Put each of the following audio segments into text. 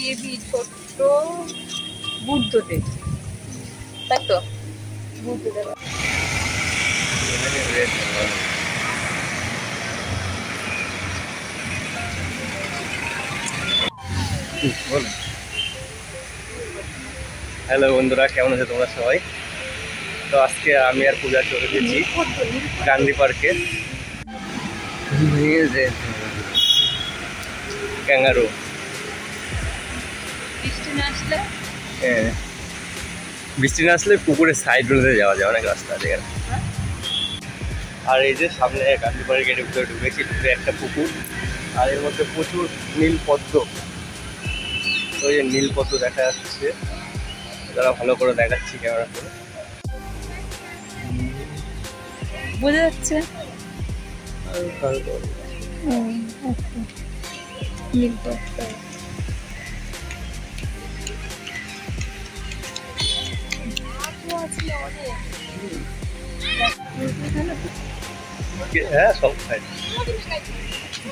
Baby ছোট্ট বুদ্ধদেব, তাই তো বুদ্ধদেব। হ্যালো বন্ধুরা, কেমন আছে তোমরা সবাই? তো আজকে আমি আর পূজা চলে গেছি গান্ধী পার্কে। ক্যাঙ্গারু বৃষ্টি না আসলে, হ্যাঁ, বৃষ্টি না আসলে পুকুরের সাইড রোডে যাওয়া যায়, অনেক রাস্তা আছে এখানে। আর এই যে সামনে গান্ধী পার্কের গেটের ভিতরে ঢুকেছি, ঢুকে একটা পুকুর, আর এর মধ্যে প্রচুর নীল পদ্ম। ওই যে নীল পদ্ম দেখা যাচ্ছে, তারা ভালো করে দেখাচ্ছি ক্যামেরা করে, বোঝা যাচ্ছে হ্যাঁ সব খাই।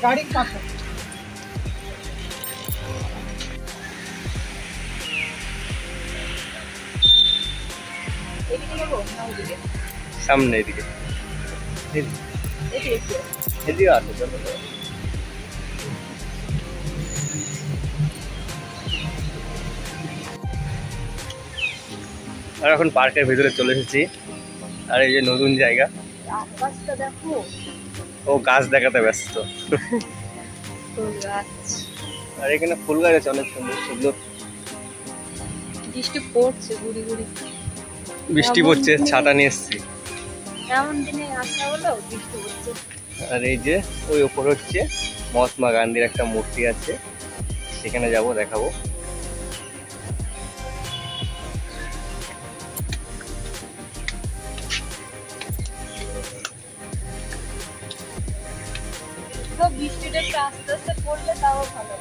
গাড়ির পাশে সামনে এদিকে এদিকে আছে, চলো। আর এখন পার্কের ভিতরে চলে এসেছি, আর এই যে নতুন জায়গা, আকাশটা দেখো, ও গাছ দেখাতে ব্যস্ত। আর এখানে ফুল গাছ আছে অনেক সুন্দর সুন্দর। বৃষ্টি পড়ছে, গুড়ি গুড়ি বৃষ্টি পড়ছে, ছাতা নিয়ে এসছি। এমন দিনে আসা হলো বৃষ্টি পড়ছে। আর এই যে ওই ওপর হচ্ছে মহাত্মা গান্ধীর একটা মূর্তি আছে, সেখানে যাব, দেখাবো। তো বৃষ্টিটা একটু আস্তে আস্তে পড়লে তাও ভালো।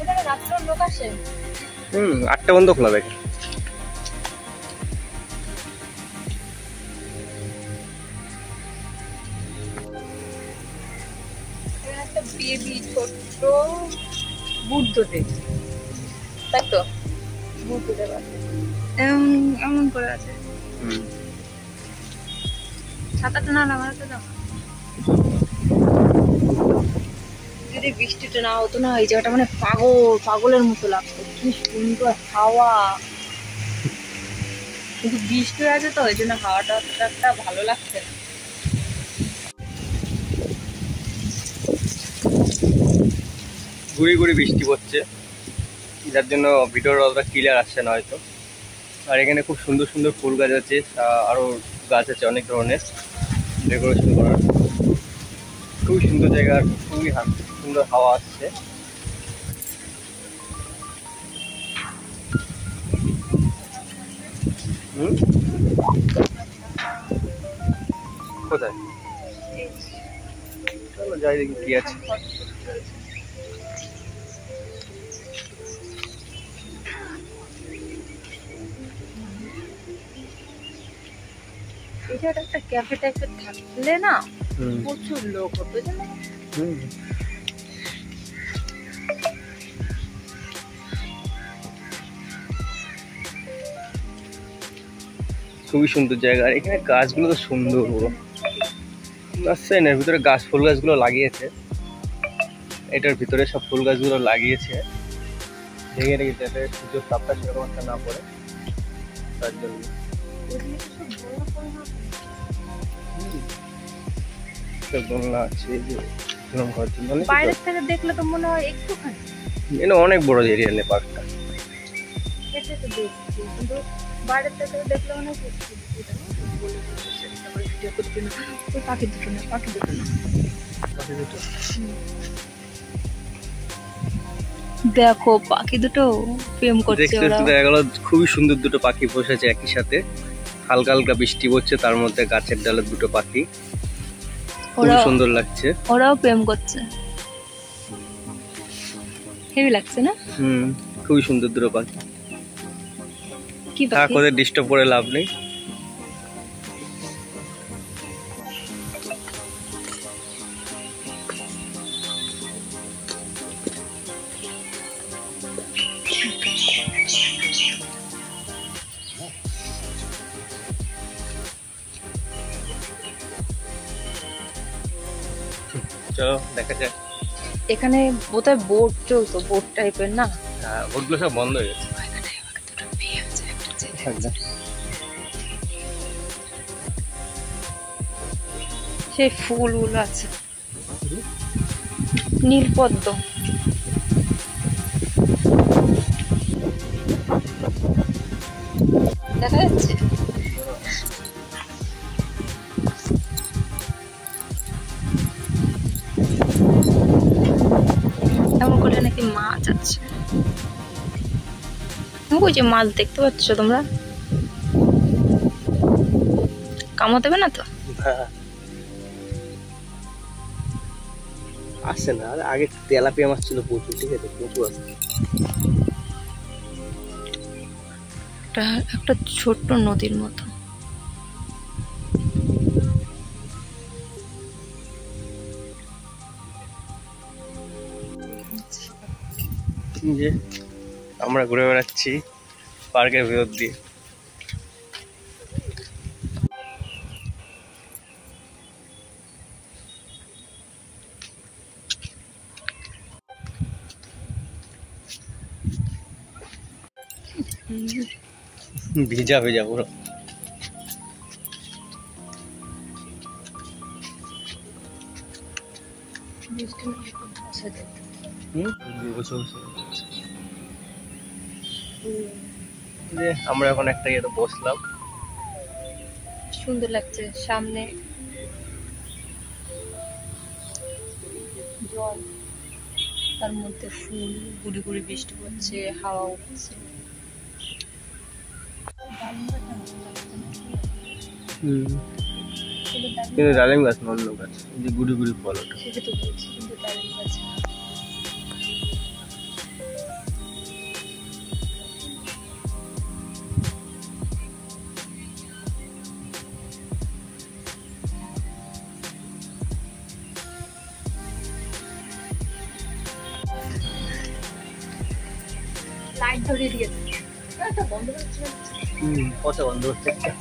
এখানে রাত্রেও লোক আসে। 8টা বন্ধ খোলা থাকে। একটা বেবি ছোট্ট বুদ্ধদেব, তাই তো বুদ্ধদেব আছে, এমন করে আছে। ছাতাটা না লাগাতে দাও, যদি বৃষ্টিটা না হতো না, এই জায়গাটা মানে পাগলের মতো লাগতো। কি সুন্দর হাওয়া, কিন্তু বৃষ্টি আছে তো, ওই জন্য হাওয়াটা একটা ভালো লাগছে না। গুড়ি গুড়ি বৃষ্টি পড়ছে, যার জন্য ভিডিওর অতটা ক্লিয়ার আসছে না হয়তো। আর এখানে খুব সুন্দর সুন্দর ফুল গাছ আছে, আরও গাছ আছে অনেক ধরনের ডেকোরেশন করার। খুবই সুন্দর জায়গা, খুবই সুন্দর হাওয়া আসছে। কোথায়? চলো যাই দেখি কি আছে। এটা একটা ক্যাফে টাইপের থাকলে না প্রচুর লোক হতো, জানো? খুবই সুন্দর জায়গা, আর এখানে গাছগুলো তো সুন্দর, পুরো আসছেন এর ভিতরে গাছ, ফুল গাছগুলো লাগিয়েছে, এটার ভিতরে সব ফুল গাছগুলো লাগিয়েছে ঢেকে রেখেছে, যাতে সূর্যের তাপটা সেরকম একটা না পড়ে, তার জন্য। দোলনা আছে, বাইরের থেকে দেখলে তো মনে হয় একটুখানি, এটা অনেক বড় এরিয়া নেই পার্কটা। এটা তো দেখছি, কিন্তু বাইরের থেকে দেখলে অনেক ভিডিও করছি না। ওই পাখি দুটো না, পাখি দুটো না, দেখো পাখি দুটো প্রেম করছে। দেখা গেল খুবই সুন্দর দুটো পাখি বসেছে একই সাথে, হালকা হালকা বৃষ্টি পড়ছে, তার মধ্যে গাছের ডালে দুটো পাখি, খুব সুন্দর লাগছে। ওরাও প্রেম করছে। হেভি লাগছে না? খুবই সুন্দর দুটো পাখি। কি থাক, পাখি? ওদের ডিস্টার্ব করে লাভ নেই। চলো দেখা যাক। এখানে বোধহয় বোট চলতো, বোট টাইপের না? হ্যাঁ, বোটগুলো সব বন্ধ হয়ে গেছে। সেই ফুলগুলো আছে, নীলপদ্ম। দেখা যাচ্ছে এমন করে নাকি মাছ আছে। ওই যে মাছ দেখতে পাচ্ছ তোমরা, কামড় দেবে না তো? আসছে না, আগে তেলাপিয়া মাছ ছিল প্রচুর, ঠিক আছে, প্রচুর আসছে। একটা ছোট্ট নদীর মতো। যে আমরা ঘুরে বেড়াচ্ছি পার্কের ভেতর দিয়ে। ভিজা ভিজা পুরো। যে আমরা এখন একটা ইয়েতে বসলাম, সুন্দর লাগছে। সামনে জল, তার মধ্যে ফুল, গুড়ি গুড়ি বৃষ্টি পড়ছে, হাওয়া উঠছে। কিন্তু ডালিম গাছ না, অন্য গাছ, যে গুড়ি গুড়ি ফল ওঠে। সেটা তো বলছি, কিন্তু ডালিম গাছ না। লাইট ধরিয়ে দিয়েছে, এটা বন্ধ হচ্ছে না। কত বন্ধ হচ্ছে একটা।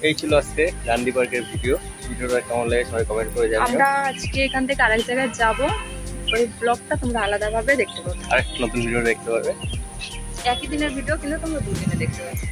এই ছিল আজকে গান্ধী পার্কের ভিডিওটা কেমন লাগে সবাই কমেন্ট করে জানিও। আমরা আজকে এখান থেকে আরেক জায়গায় যাব, ওই ব্লগটা তোমরা আলাদাভাবে দেখতে পাবে। আরেকটা নতুন ভিডিও দেখতে পাবে। একই দিনের ভিডিও কিন্তু তোমরা দুদিনে দেখতে পাবে।